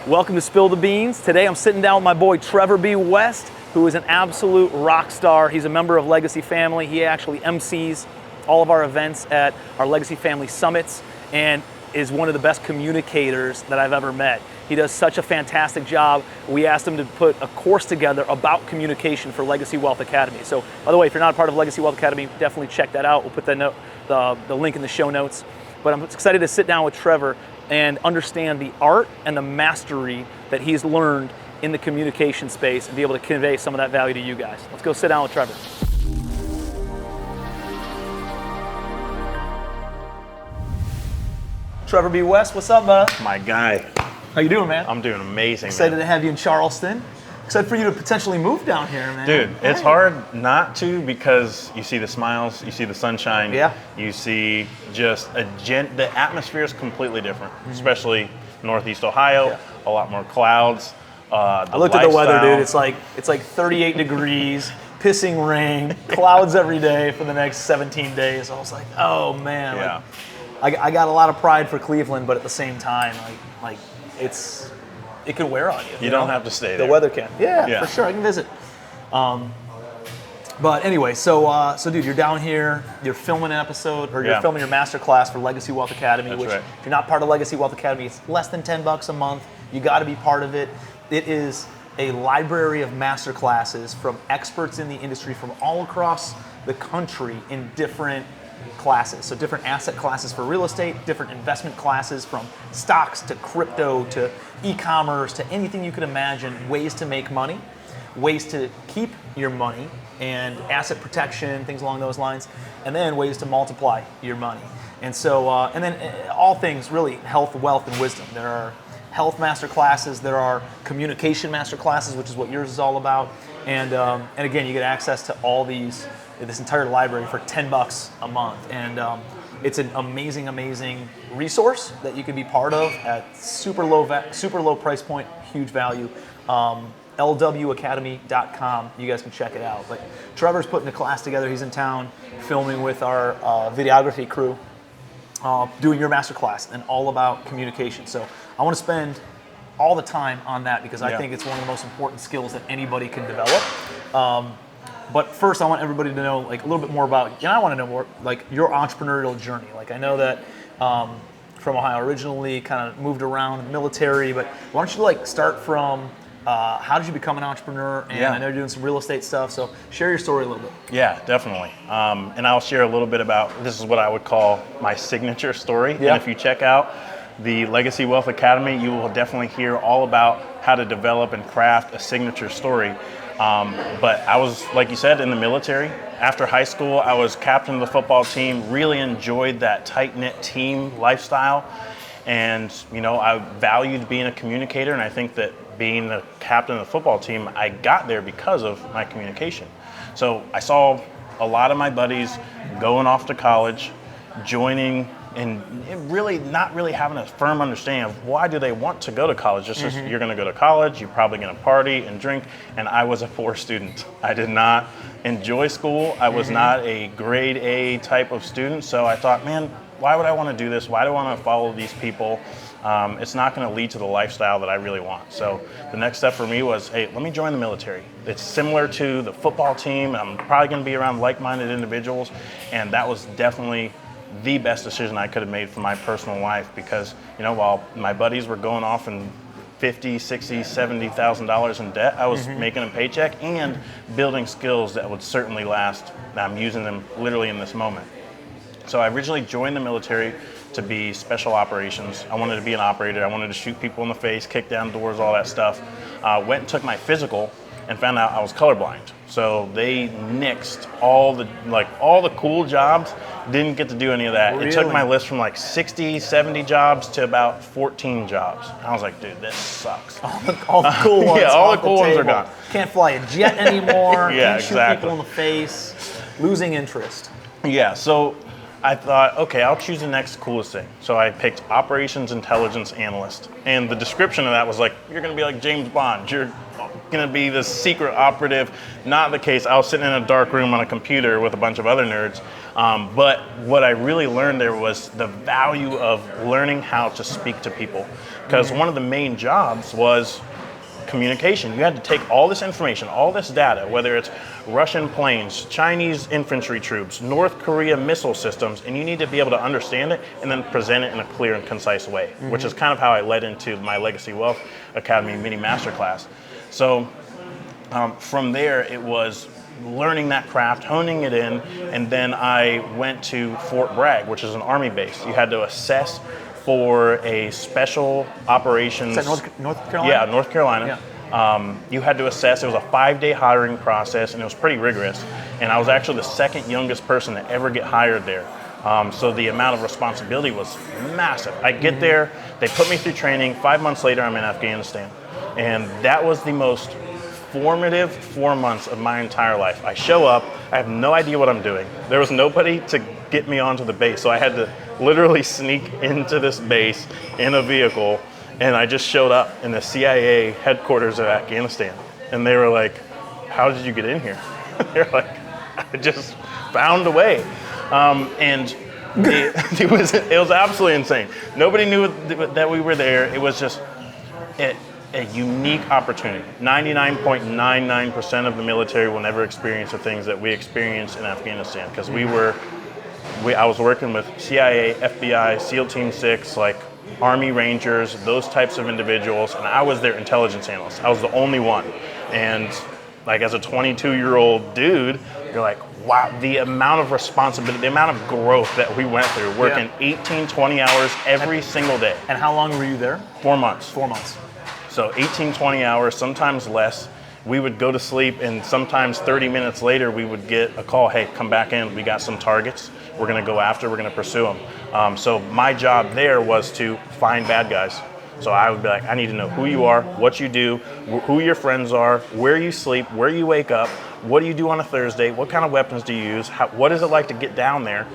Welcome to Spill the Beans. Today I'm sitting down with my boy Trevor B. West, who is an absolute rock star. He's a member of Legacy Family. He actually MCs all of our events at our Legacy Family Summits and is one of the best communicators that I've ever met. He does such a fantastic job. We asked him to put a course together about communication for Legacy Wealth Academy. So, by the way, if you're not a part of Legacy Wealth Academy, definitely check that out. We'll put the link in the show notes. But I'm excited to sit down with Trevor and understand the art and the mastery that he's learned in the communication space and be able to convey some of that value to you guys. Let's go sit down with Trevor. Trevor B. West, what's up, bud? My guy. How you doing, man? I'm doing amazing. Excited man. to have you in Charleston. Excited for you to potentially move down here, man. Dude, it's hard not to because you see the smiles, you see the sunshine, yeah. You see just the atmosphere is completely different, especially Northeast Ohio, a lot more clouds. I looked at the weather, dude. It's like 38 degrees, pissing rain, clouds every day for the next 17 days. I was like, oh man. Yeah. Like, I got a lot of pride for Cleveland, but at the same time, it can wear on you. You don't have to stay there. The weather can. Yeah, for sure. I can visit. But anyway, so dude, you're down here. You're filming an episode, or you're filming your master class for Legacy Wealth Academy. That's which, right. if you're not part of Legacy Wealth Academy, it's less than $10 a month. You got to be part of it. It is a library of master classes from experts in the industry from all across the country in different classes. So different asset classes for real estate, different investment classes from stocks to crypto to e-commerce to anything you could imagine, ways to make money, ways to keep your money and asset protection, things along those lines, and then ways to multiply your money. And so, and then all things really health, wealth, and wisdom. There are health master classes, there are communication master classes, which is what yours is all about. And again, you get access to all this entire library for $10 a month. And it's an amazing resource that you can be part of at super low price point, huge value. lwacademy.com. You guys can check it out. But Trevor's putting a class together. He's in town filming with our videography crew, doing your master class and all about communication. So I want to spend all the time on that because I think it's one of the most important skills that anybody can develop. But first, I want everybody to know like a little bit more about, I want to know more like your entrepreneurial journey. Like I know that from Ohio originally, kind of moved around the military, but why don't you like start from how did you become an entrepreneur? And I know you're doing some real estate stuff, so share your story a little bit. Yeah, definitely. And I'll share a little bit about, this is what I would call my signature story. Yeah. And if you check out the Legacy Wealth Academy, you will definitely hear all about how to develop and craft a signature story. But I was, like you said, in the military. After high school, I was captain of the football team, really enjoyed that tight-knit team lifestyle. And, I valued being a communicator, and I think that being the captain of the football team, I got there because of my communication. So I saw a lot of my buddies going off to college, joining, and really not really having a firm understanding of why do they want to go to college. Just as you're going to go to college, you're probably going to party and drink, and I was a poor student. I did not enjoy school. I was not a grade A type of student, so I thought, man, why would I want to do this? Why do I want to follow these people? It's not going to lead to the lifestyle that I really want. So the next step for me was, hey, let me join the military. It's similar to the football team. I'm probably going to be around like-minded individuals, and that was definitely the best decision I could have made for my personal life because, while my buddies were going off and $50,000, $60,000, $70,000 in debt, I was making a paycheck and building skills that would certainly last. I'm using them literally in this moment. So I originally joined the military to be special operations. I wanted to be an operator. I wanted to shoot people in the face, kick down doors, all that stuff. Went and took my physical and found out I was colorblind. So they nixed all the cool jobs, didn't get to do any of that. Really? It took my list from like 60, 70 jobs to about 14 jobs. I was like, dude, this sucks. All the cool ones. Yeah, all the cool ones are gone. Can't fly a jet anymore. Yeah, can't shoot people in the face. Losing interest. Yeah, so I thought, okay, I'll choose the next coolest thing. So I picked Operations Intelligence Analyst. And the description of that was like, you're going to be like James Bond. You're going to be the secret operative. Not the case. I was sitting in a dark room on a computer with a bunch of other nerds. But what I really learned there was the value of learning how to speak to people. Because one of the main jobs was communication. You had to take all this information, all this data, whether it's Russian planes, Chinese infantry troops, North Korea missile systems, and you need to be able to understand it and then present it in a clear and concise way, which is kind of how I led into my Legacy Wealth Academy mini masterclass. So from there, it was learning that craft, honing it in, and then I went to Fort Bragg, which is an Army base. You had to assess for a special operations. Is that North Carolina? Yeah, North Carolina. Yeah. You had to assess. It was a 5-day hiring process, and it was pretty rigorous. And I was actually the second youngest person to ever get hired there. So the amount of responsibility was massive. I get there, they put me through training. 5 months later, I'm in Afghanistan. And that was the most formative 4 months of my entire life. I show up, I have no idea what I'm doing. There was nobody to get me onto the base, so I had to literally sneak into this base in a vehicle, and I just showed up in the CIA headquarters of Afghanistan. And they were like, how did you get in here? They're like, I just found a way. And it was absolutely insane. Nobody knew that we were there. It was just a unique opportunity. 99.99% of the military will never experience the things that we experienced in Afghanistan, because I was working with CIA, FBI, SEAL Team 6, like Army Rangers, those types of individuals, and I was their intelligence analyst. I was the only one. And like as a 22-year-old dude, you're like, wow, the amount of responsibility, the amount of growth that we went through, working 18, 20 hours every single day. And how long were you there? 4 months. 4 months. So 18, 20 hours, sometimes less. We would go to sleep, and sometimes 30 minutes later, we would get a call, hey, come back in, we got some targets. We're gonna go after, we're gonna pursue them. So my job there was to find bad guys. So I would be like, I need to know who you are, what you do, who your friends are, where you sleep, where you wake up, what do you do on a Thursday, what kind of weapons do you use, what is it like to get down there?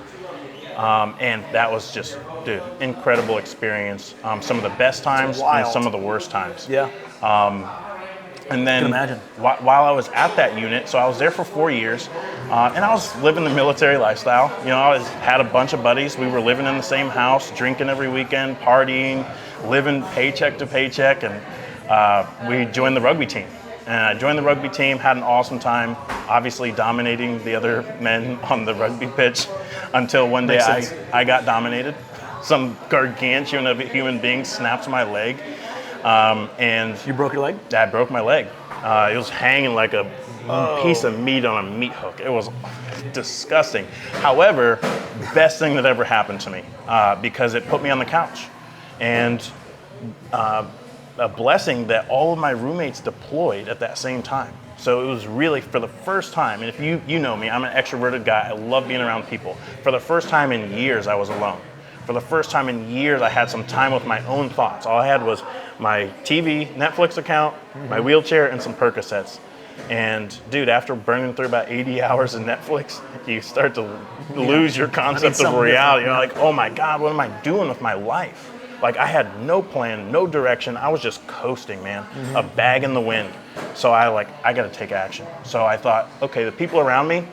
And that was just, dude, incredible experience. Some of the best times and some of the worst times. Yeah. And then while I was at that unit, so I was there for 4 years, and I was living the military lifestyle. You know, I had a bunch of buddies. We were living in the same house, drinking every weekend, partying, living paycheck to paycheck, and we joined the rugby team. And I joined the rugby team, had an awesome time, obviously dominating the other men on the rugby pitch, until one day I got dominated. Some gargantuan of a human being snapped my leg. And you broke your leg? I broke my leg. It was hanging like a piece of meat on a meat hook. It was disgusting. However, best thing that ever happened to me, because it put me on the couch. And a blessing that all of my roommates deployed at that same time. So it was really, for the first time, and if you know me, I'm an extroverted guy. I love being around people. For the first time in years, I was alone. For the first time in years, I had some time with my own thoughts. All I had was my TV, Netflix account, my wheelchair, and some Percocets. And dude, after burning through about 80 hours of Netflix, you start to lose your concept of reality. You're like, oh my God, what am I doing with my life? Like, I had no plan, no direction. I was just coasting, man, a bag in the wind. So I gotta take action. So I thought, okay, the people around me,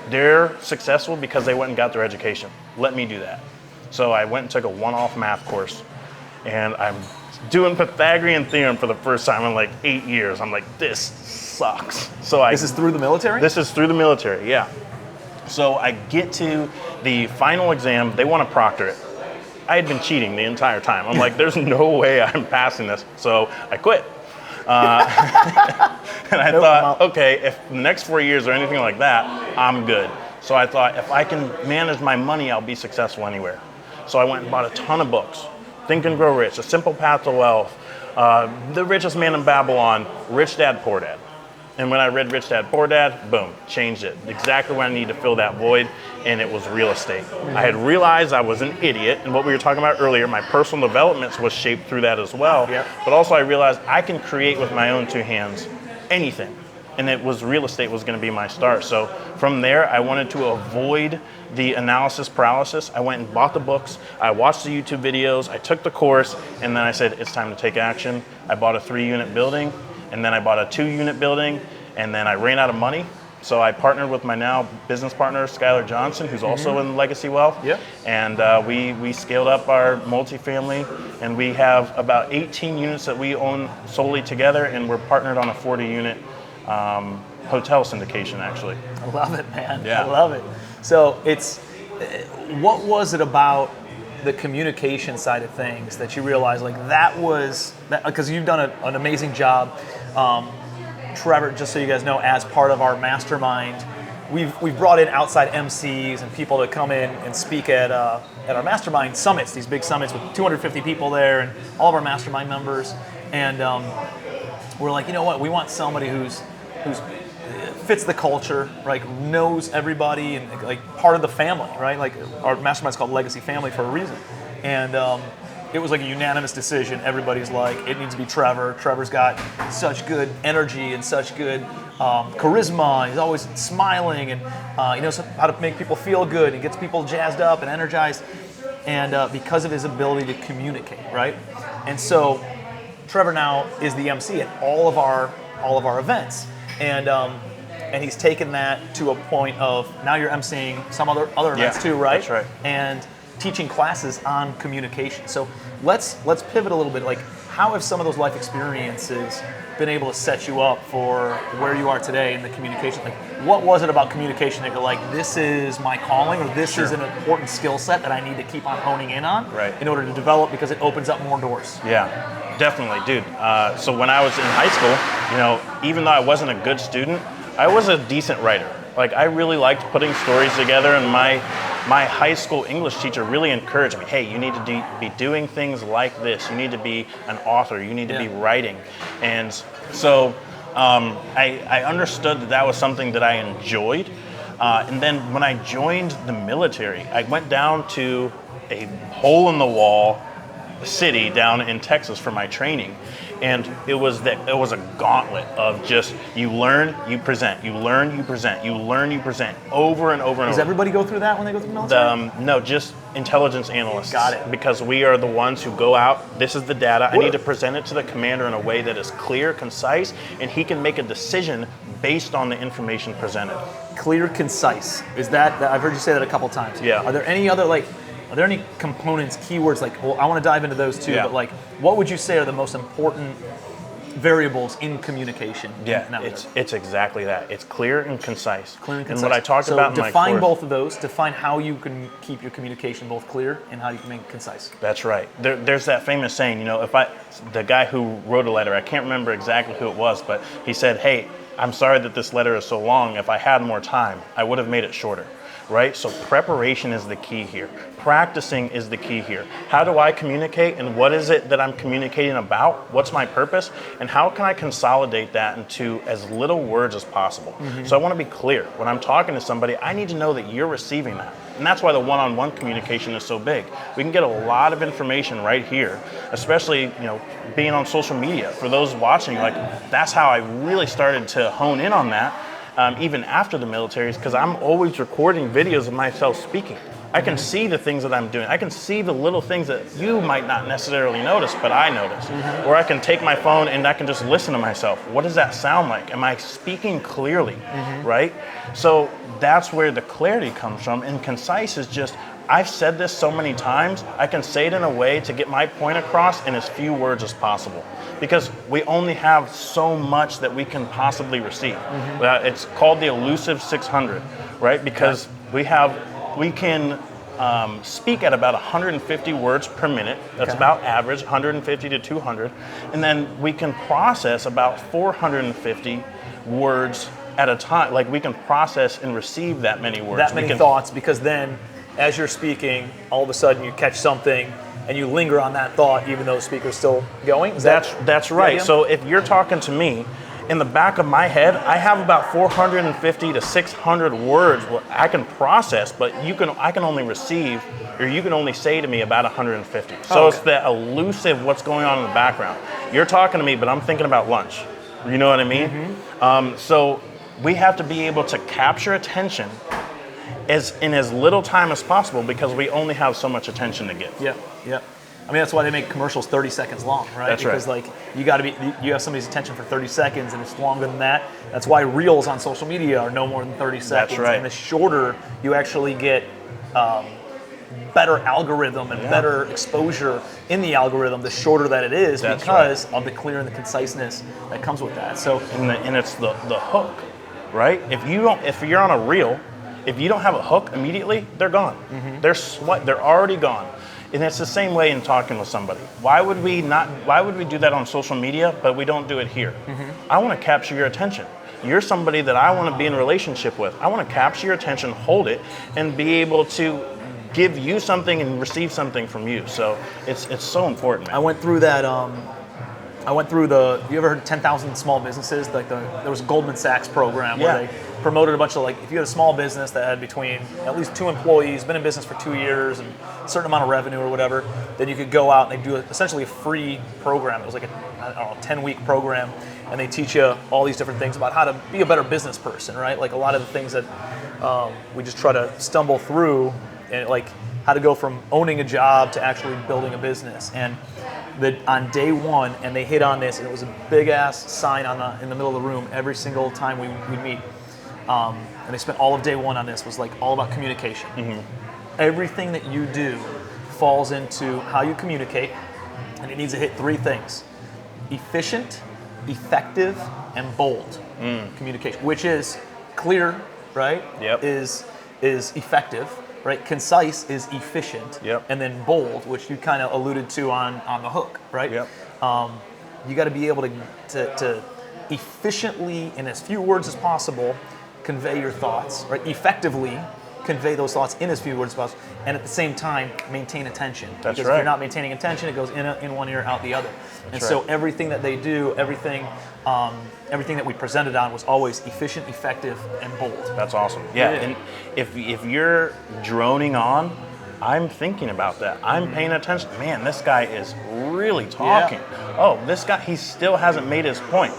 they're successful because they went and got their education. Let me do that. So I went and took a one-off math course, and I'm doing Pythagorean theorem for the first time in like 8 years. I'm like, this sucks. So This is through the military? This is through the military, yeah. So I get to the final exam. They want to proctor it. I had been cheating the entire time. I'm like, there's no way I'm passing this. So I quit. And I thought, okay, if the next 4 years or anything like that, I'm good. So I thought, if I can manage my money, I'll be successful anywhere. So I went and bought a ton of books. Think and Grow Rich, A Simple Path to Wealth, The Richest Man in Babylon, Rich Dad, Poor Dad. And when I read Rich Dad, Poor Dad, boom, changed it. Exactly what I needed to fill that void, and it was real estate. I had realized I was an idiot, and what we were talking about earlier, my personal development was shaped through that as well. Yep. But also I realized I can create with my own two hands anything. And it was real estate was going to be my start. So from there, I wanted to avoid the analysis paralysis. I went and bought the books. I watched the YouTube videos. I took the course, and then I said, it's time to take action. I bought a 3-unit building. and then I bought a 2-unit building, and then I ran out of money. So I partnered with my now business partner, Skylar Johnson, who's also in Legacy Wealth. Yep. And we scaled up our multifamily, and we have about 18 units that we own solely together, and we're partnered on a 40-unit hotel syndication, actually. I love it, man. Yeah. I love it. So what was it about the communication side of things that you realized because you've done an amazing job. Trevor, just so you guys know, as part of our mastermind, we've brought in outside MCs and people to come in and speak at our mastermind summits, these big summits with 250 people there and all of our mastermind members. And we're like, you know what? We want somebody who's fits the culture, right? Knows everybody and like part of the family, right? Like our mastermind's called Legacy Family for a reason. And it was like a unanimous decision. Everybody's like, it needs to be Trevor. Trevor's got such good energy and such good charisma. He's always smiling and he knows how to make people feel good. He gets people jazzed up and energized. And because of his ability to communicate, right? And so Trevor now is the MC at all of our events. And he's taken that to a point of now you're emceeing some other events too, right? That's right. And teaching classes on communication. So let's pivot a little bit. Like, how have some of those life experiences been able to set you up for where you are today in the communication? Like, what was it about communication that you're like, this is my calling, or this is an important skill set that I need to keep on honing in on in order to develop because it opens up more doors? Yeah, definitely, dude. So when I was in high school, even though I wasn't a good student, I was a decent writer. Like, I really liked putting stories together, and my high school English teacher really encouraged me, hey, you need to be doing things like this. You need to be an author. You need to be writing. And so I understood that was something that I enjoyed. And then when I joined the military, I went down to a hole-in-the-wall city down in Texas for my training. And it was a gauntlet of just you learn, you present, you learn, you present, you learn, you present, over and over and over. Does everybody go through that when they go through the military? No, just intelligence analysts. Got it. Because we are the ones who go out, this is the data, I need to present it to the commander in a way that is clear, concise, and he can make a decision based on the information presented. Clear, concise. Is that I've heard you say that a couple times. Yeah. Are there any components, keywords, like, well, I want to dive into those too, but like, what would you say are the most important variables in communication? It's exactly that. It's clear and concise. Clear and concise. And what I talked about in my define course, both of those. Define how you can keep your communication both clear and how you can make it concise. That's right. There's that famous saying, the guy who wrote a letter, I can't remember exactly who it was, but he said, hey, I'm sorry that this letter is so long. If I had more time, I would have made it shorter. Right? So preparation is the key here. Practicing is the key here. How do I communicate, and what is it that I'm communicating about? What's my purpose? And how can I consolidate that into as little words as possible? So I want to be clear. When I'm talking to somebody, I need to know that you're receiving that. And that's why the one-on-one communication is so big. We can get a lot of information right here, especially, being on social media. For those watching, that's how I really started to hone in on that. Even after the military, is because I'm always recording videos of myself speaking. I can see the things that I'm doing. I can see the little things that you might not necessarily notice, but I notice. Or I can take my phone and I can just listen to myself. What does that sound like? Am I speaking clearly, right? So that's where the clarity comes from. And concise is just, I've said this so many times, I can say it in a way to get my point across in as few words as possible. Because we only have so much that we can possibly receive. It's called the elusive 600, right? Because we can speak at about 150 words per minute. That's about average, 150 to 200. And then we can process about 450 words at a time. Like, we can process and receive that many words. That many thoughts, because then as you're speaking, all of a sudden you catch something and you linger on that thought even though the speaker's still going? That's right. So if you're talking to me, in the back of my head, I have about 450 to 600 words what I can process, but I can only receive, or you can only say to me about 150. So it's that elusive what's going on in the background. You're talking to me, but I'm thinking about lunch. You know what I mean? So we have to be able to capture attention in as little time as possible, because we only have so much attention to give. Yeah. I mean, that's why they make commercials 30 seconds long, right? That's because right. like you have somebody's attention for 30 seconds and it's longer than that. That's why reels on social media are no more than 30 seconds. That's right. And the shorter you actually get better algorithm and better exposure in the algorithm, the shorter that it is, That's because of the clear and the conciseness that comes with that. So and it's the hook, right? If you're on a reel, if you don't have a hook immediately, they're gone. They're already gone. And it's the same way in talking with somebody. Why would we do that on social media, but we don't do it here? I want to capture your attention. You're somebody that I want to be in a relationship with. I want to capture your attention, hold it, and be able to give you something and receive something from you. So it's so important, man. I went through that. You ever heard of 10,000 small businesses? Like there was a Goldman Sachs program where they promoted a bunch of, like, if you had a small business that had between at least 2 employees, been in business for 2 years, and a certain amount of revenue or whatever, then you could go out and they do essentially a free program. It was like a 10-week program, and they teach you all these different things about how to be a better business person, right? Like a lot of the things that we just try to stumble through, and like how to go from owning a job to actually building a business. And on day one, and they hit on this, and it was a big ass sign in the middle of the room every single time we'd meet. And they spent all of day one on this, was like all about communication. Everything that you do falls into how you communicate, and it needs to hit 3 things: efficient, effective, and bold communication, which is clear, right? Yep. Is effective, right? Concise is efficient, and then bold, which you kind of alluded to on the hook, right? Yep. You got to be able to efficiently, in as few words as possible, convey your thoughts, right? Effectively convey those thoughts in as few words as possible, and at the same time maintain attention. That's because right. if you're not maintaining attention, it goes in one ear, out the other. That's so everything that they do, everything that we presented on was always efficient, effective, and bold. That's awesome. Yeah, and if you're droning on, I'm thinking about that. I'm paying attention. Man, this guy is really talking. Oh, this guy, he still hasn't made his point.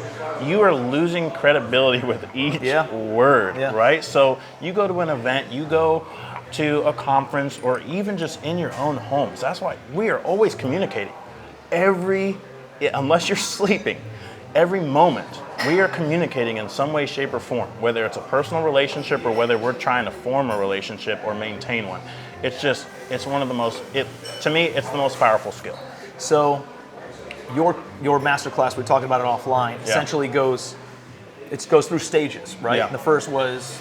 You are losing credibility with each word, right? So you go to an event, you go to a conference, or even just in your own homes. That's why we are always communicating. Unless you're sleeping, every moment we are communicating in some way, shape, or form, whether it's a personal relationship or whether we're trying to form a relationship or maintain one. It's one of the most, to me, it's the most powerful skill. So your masterclass, we talked about it offline, essentially goes through stages, right? Yeah. And the first was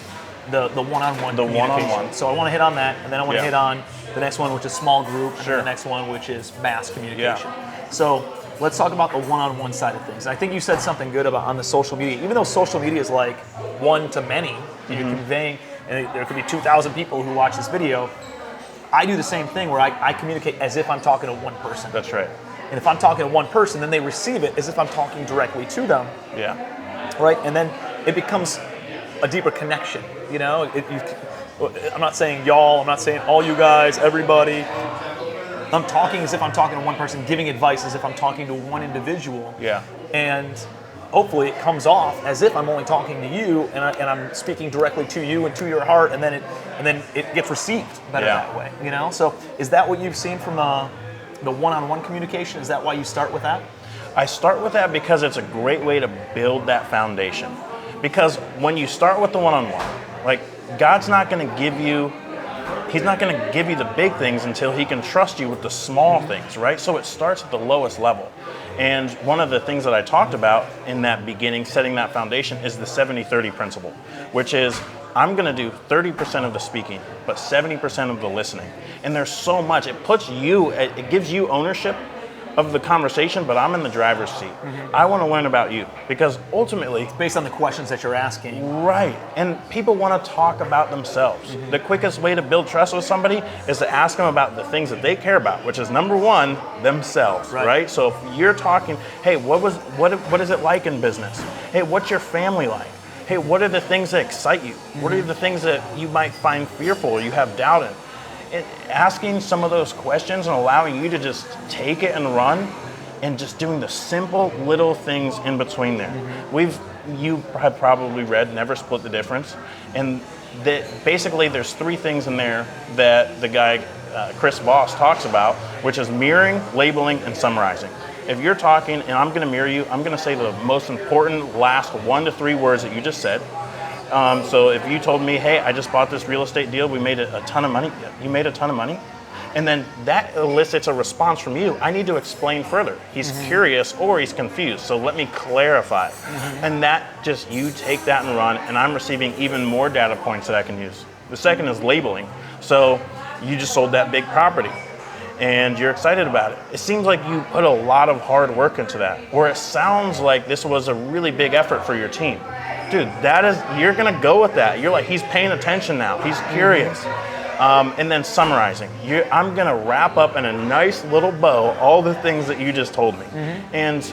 the one-on-one communication. One-on-one. So I want to hit on that, and then I want to hit on the next one, which is small group, and then the next one, which is mass communication. So let's talk about the one-on-one side of things. I think you said something good about on the social media. Even though social media is like one to many, you're conveying, and there could be 2,000 people who watch this video, I do the same thing where I communicate as if I'm talking to one person. That's right. And if I'm talking to one person, then they receive it as if I'm talking directly to them. Yeah. Right? And then it becomes a deeper connection. You know, I'm not saying y'all, I'm not saying all you guys, everybody. I'm talking as if I'm talking to one person, giving advice as if I'm talking to one individual. Yeah. And hopefully it comes off as if I'm only talking to you, and I'm speaking directly to you and to your heart, and then it gets received better that way. You know. So is that what you've seen from the one-on-one communication? Is that why you start with that? I start with that because it's a great way to build that foundation. Because when you start with the one-on-one, like God's not going to give you. He's not going to give you the big things until he can trust you with the small things, right? So it starts at the lowest level. And one of the things that I talked about in that beginning, setting that foundation, is the 70-30 principle, which is I'm going to do 30% of the speaking, but 70% of the listening. And there's so much. It gives you ownership of the conversation, but I'm in the driver's seat. I want to learn about you because ultimately, it's based on the questions that you're asking. Right. And people want to talk about themselves. The quickest way to build trust with somebody is to ask them about the things that they care about, which is number one, themselves, right? So if you're talking, hey, what is it like in business? Hey, what's your family like? Hey, what are the things that excite you? What are the things that you might find fearful or you have doubt in? Asking some of those questions and allowing you to just take it and run, and just doing the simple little things in between there. You have probably read Never Split the Difference, and that basically there's 3 things in there that the guy Chris Voss talks about, which is mirroring, labeling, and summarizing. If you're talking and I'm going to mirror you, I'm going to say the most important last 1 to 3 words that you just said. So if you told me, hey, I just bought this real estate deal, we made a ton of money. You made a ton of money? And then that elicits a response from you. I need to explain further. He's curious or he's confused, so let me clarify. And that just, you take that and run, and I'm receiving even more data points that I can use. The second is labeling. So you just sold that big property and you're excited about it. It seems like you put a lot of hard work into that, or it sounds like this was a really big effort for your team. Dude, that is, you're gonna go with that. You're like, he's paying attention now, he's curious. And then summarizing. I'm gonna wrap up in a nice little bow all the things that you just told me. And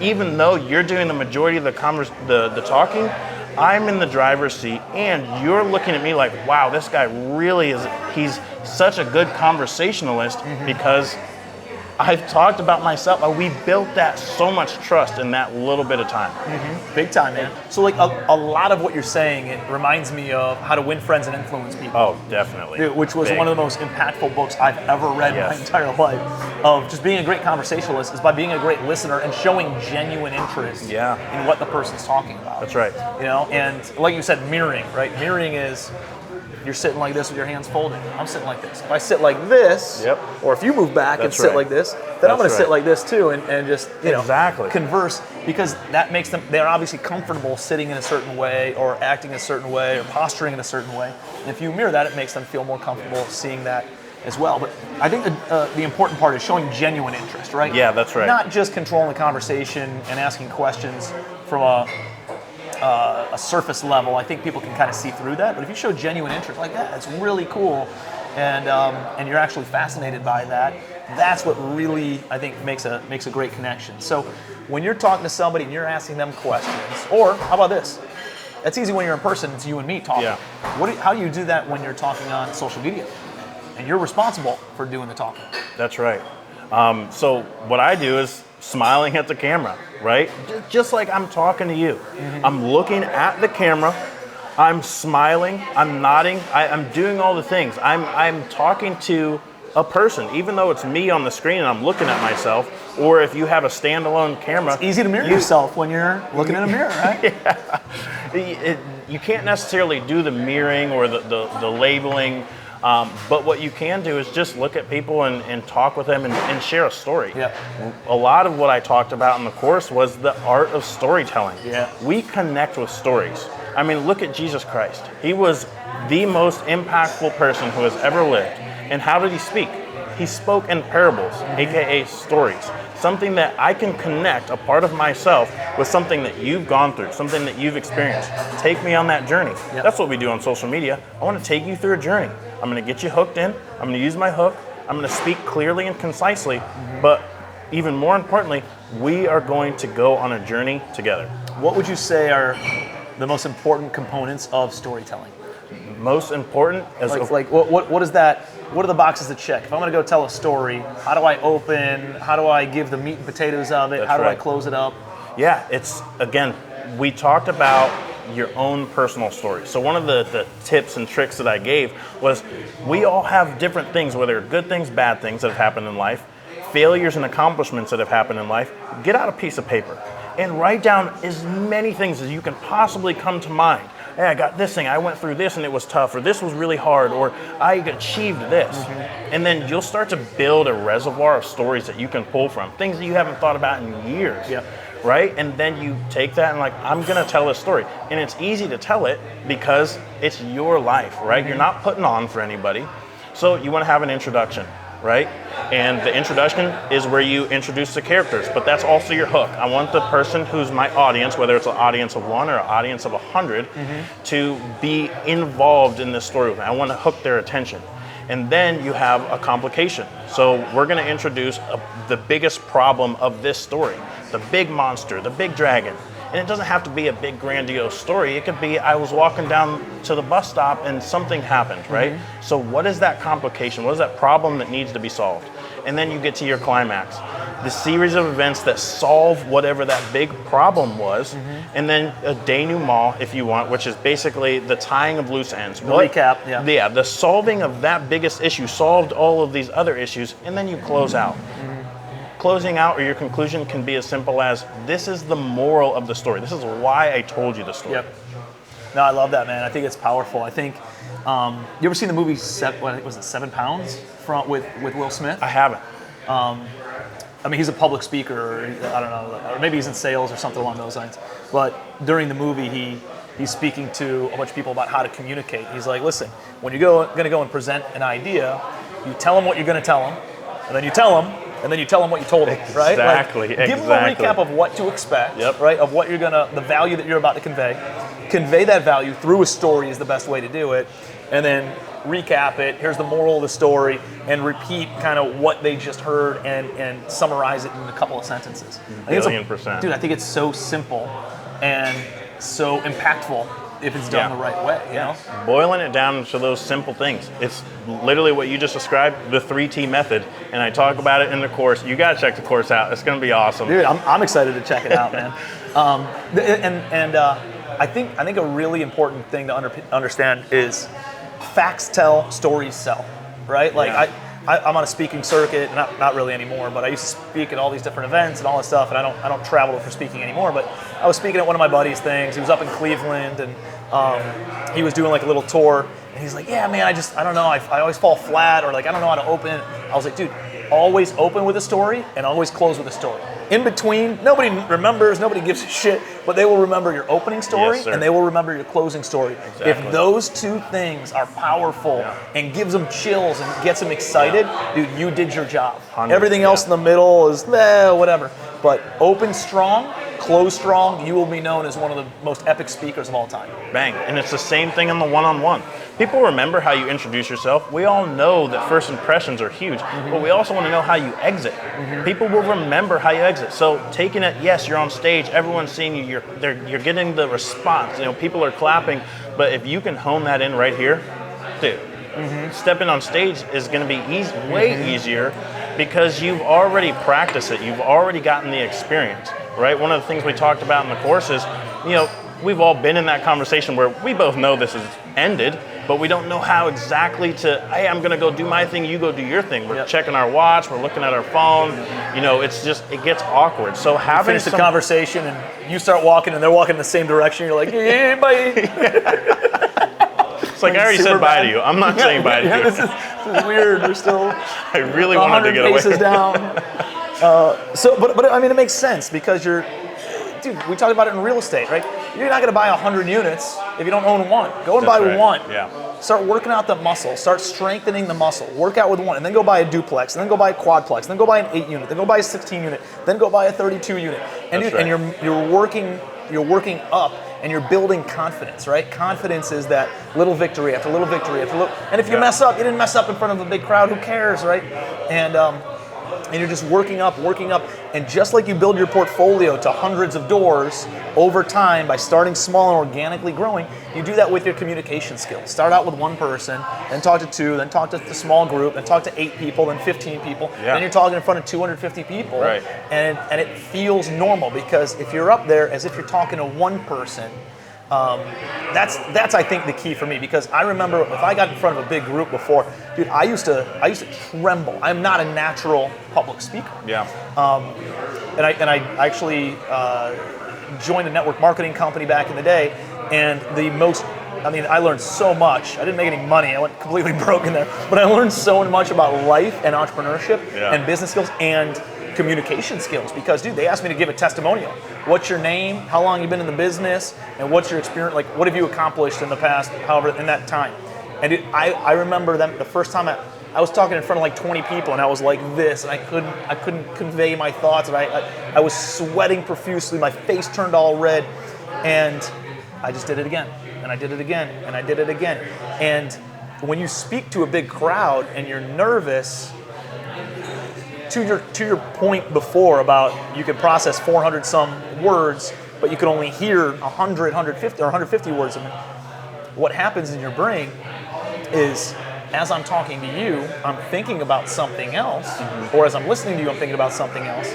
even though you're doing the majority of the talking, I'm in the driver's seat and you're looking at me like, wow, this guy really is, he's such a good conversationalist because I've talked about myself. We built that so much trust in that little bit of time. Big time, man. So like a lot of what you're saying, it reminds me of How to Win Friends and Influence People. Oh, definitely. Which was one of the most impactful books I've ever read in my entire life. Of just being a great conversationalist is by being a great listener and showing genuine interest in what the person's talking about. That's right. You know, and like you said, mirroring, right? Mirroring is, you're sitting like this with your hands folded. I'm sitting like this. If I sit like this, or if you move back and sit like this, then I'm going to sit like this too, and just converse, because that makes them, they're obviously comfortable sitting in a certain way or acting a certain way or posturing in a certain way. And if you mirror that, it makes them feel more comfortable seeing that as well. But I think the important part is showing genuine interest, right? Yeah, that's right. Not just controlling the conversation and asking questions from a surface level. I think people can kind of see through that, but if you show genuine interest like that, it's really cool, and you're actually fascinated by that. That's what really, I think, makes a great connection. So when you're talking to somebody and you're asking them questions, or how about this? That's easy when you're in person. It's you and me talking. How do you do that when you're talking on social media, and you're responsible for doing the talking? That's right. So what I do is smiling at the camera, right? Just like I'm talking to you. I'm looking at the camera, I'm smiling, I'm nodding, I'm doing all the things. I'm talking to a person, even though it's me on the screen and I'm looking at myself, or if you have a standalone camera. It's easy to mirror yourself when you're looking in a mirror, right? You can't necessarily do the mirroring or the labeling, but what you can do is just look at people and talk with them and share a story. A lot of what I talked about in the course was the art of storytelling. We connect with stories. I mean, look at Jesus Christ. He was the most impactful person who has ever lived. And how did he speak? He spoke in parables, aka stories. Something that I can connect a part of myself with something that you've gone through, something that you've experienced. Take me on that journey. That's what we do on social media. I want to take you through a journey. I'm going to get you hooked in. I'm going to use my hook. I'm going to speak clearly and concisely. But even more importantly, we are going to go on a journey together. What would you say are the most important components of storytelling? Most important as what is that? What are the boxes to check? If I'm going to go tell a story, how do I open? How do I give the meat and potatoes of it? How do I close it up? Yeah, it's, again, we talked about your own personal story. So one of the tips and tricks that I gave was, we all have different things, whether good things, bad things that have happened in life, failures and accomplishments that have happened in life. Get out a piece of paper and write down as many things as you can possibly come to mind. Hey, I got this thing, I went through this and it was tough, or this was really hard, or I achieved this. And then you'll start to build a reservoir of stories that you can pull from, things that you haven't thought about in years, right? And then you take that and I'm gonna tell this story. And it's easy to tell it because it's your life, right? You're not putting on for anybody. So you wanna have an introduction, right? And the introduction is where you introduce the characters, but that's also your hook. I want the person who's my audience, whether it's an audience of 1 or an audience of 100, to be involved in this story with me. I want to hook their attention. And then you have a complication. So we're going to introduce the biggest problem of this story, the big monster, the big dragon. And it doesn't have to be a big grandiose story. It could be, I was walking down to the bus stop and something happened, right? So what is that complication? What is that problem that needs to be solved? And then you get to your climax. the series of events that solve whatever that big problem was, and then a denouement, if you want, which is basically the tying of loose ends. Recap, yeah. Yeah, the solving of that biggest issue solved all of these other issues, and then you close out. Closing out or your conclusion can be as simple as, this is the moral of the story. This is why I told you the story. Yep. No, I love that, man. I think it's powerful. I think, you ever seen the movie, was it 7 Pounds with Will Smith? I haven't. I mean, he's a public speaker, or I don't know, or maybe he's in sales or something along those lines. But during the movie, he's speaking to a bunch of people about how to communicate. He's like, listen, when you're going to go and present an idea, you tell them what you're going to tell them, and then you tell them, and then you tell them what you told them, right? Exactly, Give them a recap of what to expect, right? Of what the value that you're about to convey. Convey that value through a story is the best way to do it, and then recap it. Here's the moral of the story, and repeat kind of what they just heard, and summarize it in a couple of sentences. Billion%. Dude, I think it's so simple and so impactful if it's done the right way, you know? Boiling it down to those simple things. It's literally what you just described, the 3T method, and I talk about it in the course. You got to check the course out. It's going to be awesome. Dude, I'm excited to check it out, man. I think a really important thing to understand is facts tell, stories sell, right? Like I'm on a speaking circuit, not really anymore, but I used to speak at all these different events and all this stuff, and I don't travel for speaking anymore, but I was speaking at one of my buddies' things. He was up in Cleveland, and he was doing like a little tour, and he's like, yeah, man, I don't know, I always fall flat, or like, I don't know how to open. I was like, dude, always open with a story and always close with a story. In between, nobody remembers, nobody gives a shit, but they will remember your opening story and they will remember your closing story. Exactly. If those two things are powerful and gives them chills and gets them excited, dude, you did your job. Everything else in the middle is whatever. But open strong, close strong, you will be known as one of the most epic speakers of all time. Bang. And it's the same thing in the one-on-one. People remember how you introduce yourself. We all know that first impressions are huge, but we also want to know how you exit. People will remember how you exit. So taking it, yes, you're on stage, everyone's seeing you, you're getting the response. You know, people are clapping, but if you can hone that in right here, dude, stepping on stage is going to be way easier because you've already practiced it. You've already gotten the experience, right? One of the things we talked about in the course is, you know, we've all been in that conversation where we both know this is ended, but we don't know how exactly to, hey, I'm going to go do my thing, you go do your thing. We're checking our watch, we're looking at our phone. You know, it's just, it gets awkward. So having finish the conversation and you start walking and they're walking in the same direction. You're like, hey, bye. It's like, I already said bye to you. I'm not saying bye to you. This is weird. We're still I really wanted to get away. 100 paces down. But I mean, it makes sense because dude, we talked about it in real estate, right? You're not going to buy 100 units if you don't own one. Go and buy one. Yeah. Start working out the muscle. Start strengthening the muscle. Work out with one, and then go buy a duplex, and then go buy a quadplex, then go buy an 8 unit, then go buy a 16 unit, then go buy a 32 unit. And, and you're working up, and you're building confidence, right? Confidence is that little victory after little victory after little. And if you mess up, you didn't mess up in front of a big crowd. Who cares, right? And you're just working up, and just like you build your portfolio to hundreds of doors over time by starting small and organically growing, you do that with your communication skills. Start out with one person, then talk to 2, then talk to the small group, then talk to 8 people, then 15 people, then you're talking in front of 250 people, right. and it feels normal because if you're up there as if you're talking to one person, that's I think the key for me, because I remember if I got in front of a big group before, dude, I used to tremble. I'm not a natural public speaker. Yeah. And I actually joined a network marketing company back in the day, and I learned so much. I didn't make any money. I went completely broke in there, but I learned so much about life and entrepreneurship and business skills and communication skills, because dude, they asked me to give a testimonial. What's your name? How long you been in the business? And what's your experience? Like, what have you accomplished in the past, however, in that time? And I remember the first time I was talking in front of like 20 people, and I was like this, and I couldn't convey my thoughts, and I was sweating profusely. My face turned all red, and I just did it again, and I did it again, and I did it again. And when you speak to a big crowd and you're nervous, to your point before about you could process 400 some words, but you could only hear 100, 150, or 150 words a minute. What happens in your brain is as I'm talking to you, I'm thinking about something else, or as I'm listening to you, I'm thinking about something else.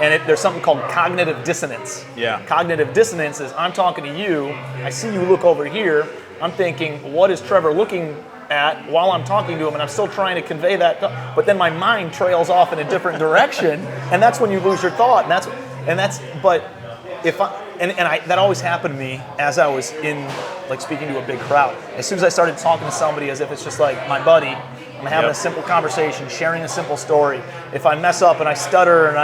And there's something called cognitive dissonance. Yeah. Cognitive dissonance is I'm talking to you, I see you look over here, I'm thinking, what is Trevor looking at while I'm talking to him, and I'm still trying to convey that, but then my mind trails off in a different direction, and that's when you lose your thought. But if that always happened to me as I was in, like, speaking to a big crowd. As soon as I started talking to somebody as if it's just like my buddy, I'm having a simple conversation, sharing a simple story. If I mess up and I stutter and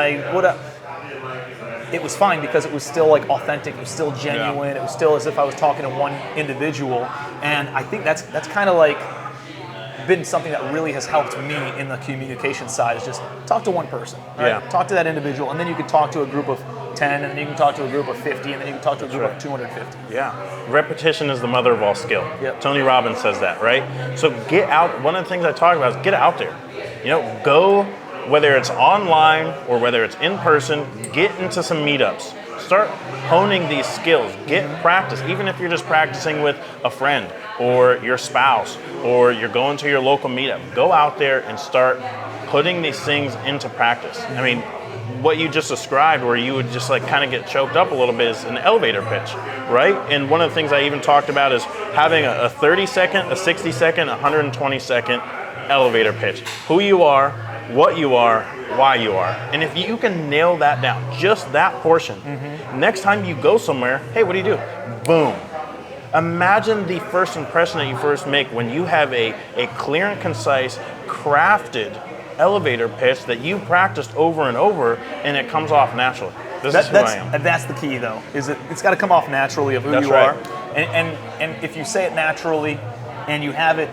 it was fine because it was still like authentic, it was still genuine, it was still as if I was talking to one individual. And I think that's kind of like been something that really has helped me in the communication side, is just talk to one person, right? Yeah. Talk to that individual, and then you can talk to a group of 10, and then you can talk to a group of 50, and then you can talk to a group of 250. Yeah. Repetition is the mother of all skill. Yep. Tony Robbins says that, right? So get out. One of the things I talk about is get out there. Go, whether it's online or whether it's in person, get into some meetups. Start honing these skills. Get practice, even if you're just practicing with a friend or your spouse, or you're going to your local meetup. Go out there and start putting these things into practice. I mean, what you just described, where you would just like kind of get choked up a little bit, is an elevator pitch, right? And one of the things I even talked about is having a 30-second, a 60-second, 120-second elevator pitch. Who you are, what you are, why you are. And if you can nail that down, just that portion, next time you go somewhere, hey, what do you do? Boom. Imagine the first impression that you first make when you have a clear and concise, crafted elevator pitch that you practiced over and over, and it comes off naturally. This is who I am. And that's the key, though, is it's got to come off naturally of who you right. are. And if you say it naturally, and you have it,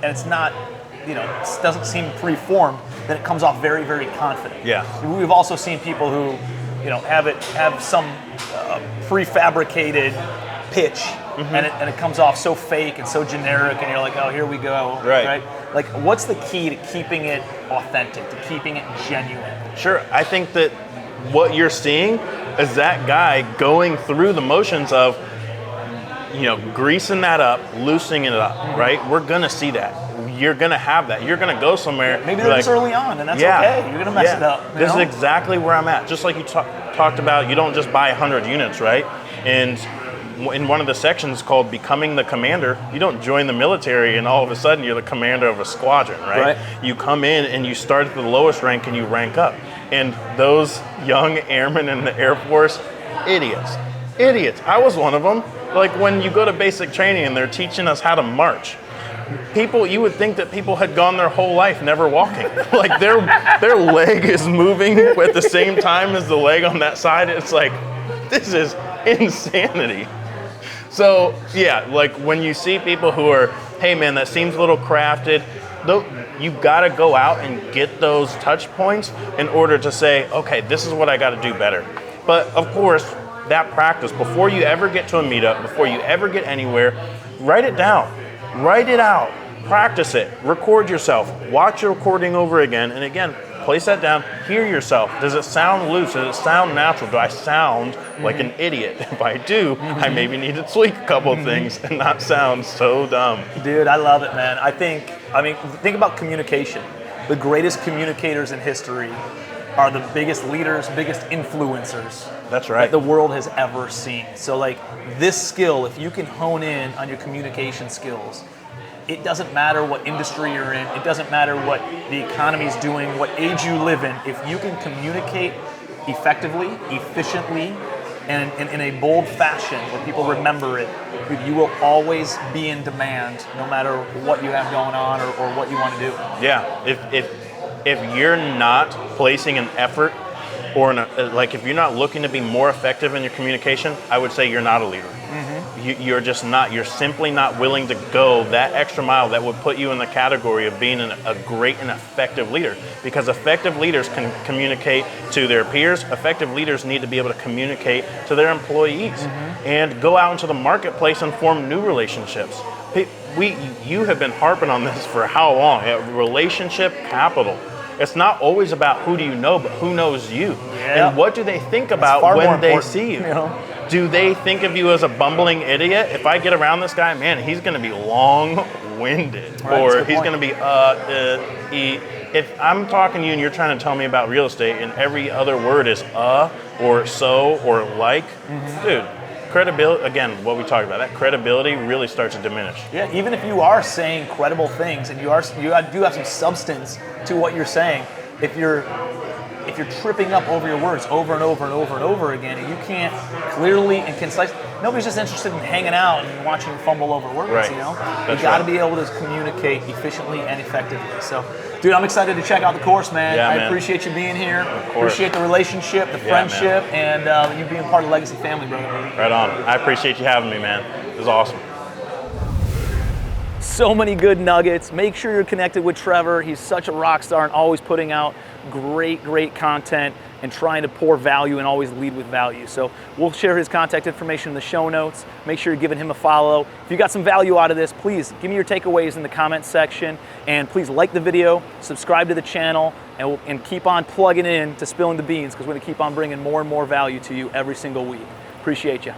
and it's not, it doesn't seem pre-formed, then it comes off very, very confident. Yeah. We've also seen people who, have some prefabricated pitch, and it comes off so fake and so generic, and you're like, oh, here we go. Right. Like, what's the key to keeping it authentic, to keeping it genuine? Sure. I think that what you're seeing is that guy going through the motions of, greasing that up, loosening it up, right? We're going to see that. You're going to have that. You're going to go somewhere. Maybe that's early on, and that's okay. You're going to mess it up. This is exactly where I'm at. Just like you talked about, you don't just buy 100 units, right? And in one of the sections called Becoming the Commander, you don't join the military and all of a sudden you're the commander of a squadron, right? You come in and you start at the lowest rank and you rank up. And those young airmen in the Air Force, idiots. I was one of them. Like when you go to basic training and they're teaching us how to march, you would think that people had gone their whole life never walking. Like their leg is moving at the same time as the leg on that side. It's like, this is insanity. So yeah, like when you see people who are, hey man, that seems a little crafted, you gotta go out and get those touch points in order to say, okay, this is what I gotta do better. But of course, that practice, before you ever get to a meetup, before you ever get anywhere, write it down, write it out, practice it, record yourself, watch your recording over again, and again, place that down, hear yourself. Does it sound loose? Does it sound natural? Do I sound like an idiot? If I do, I maybe need to tweak a couple of things and not sound so dumb. Dude, I love it, man. Think about communication. The greatest communicators in history are the biggest leaders, biggest influencers. That's right. That the world has ever seen. So like this skill, if you can hone in on your communication skills, it doesn't matter what industry you're in, it doesn't matter what the economy's doing, what age you live in. If you can communicate effectively, efficiently, and in a bold fashion where people remember it, you will always be in demand no matter what you have going on or what you want to do. Yeah. If you're not placing an effort or if you're not looking to be more effective in your communication, I would say you're not a leader. You're just not. You're simply not willing to go that extra mile that would put you in the category of being a great and effective leader. Because effective leaders can communicate to their peers. Effective leaders need to be able to communicate to their employees and go out into the marketplace and form new relationships. You have been harping on this for how long? Relationship capital. It's not always about who do you know, but who knows you. Yeah. And what do they think about when they see you? Do they think of you as a bumbling idiot? If I get around this guy, man, he's going to be long-winded, or he's going to be If I'm talking to you and you're trying to tell me about real estate, and every other word is or so or like, dude, credibility. Again, what we talked about, that credibility really starts to diminish. Yeah, even if you are saying credible things and you do have some substance to what you're saying, if you're tripping up over your words over and over and over and over again, and you can't clearly and concise, nobody's just interested in hanging out and watching you fumble over words. Right. You know, That's you got to right. be able to communicate efficiently and effectively. So, dude, I'm excited to check out the course, man. Yeah, I man. appreciate you being here. Of course. Appreciate the relationship, the friendship, and you being part of the Legacy family, brother. Right on. I appreciate you having me, man. It was awesome. So many good nuggets. Make sure you're connected with Trevor. He's such a rock star and always putting out great content and trying to pour value and always lead with value. So we'll share his contact information in the show notes. Make sure you're giving him a follow. If you got some value out of this, please give me your takeaways in the comments section, and please like the video, subscribe to the channel, and keep on plugging in to Spilling the Beans, because we're going to keep on bringing more and more value to you every single week. Appreciate you.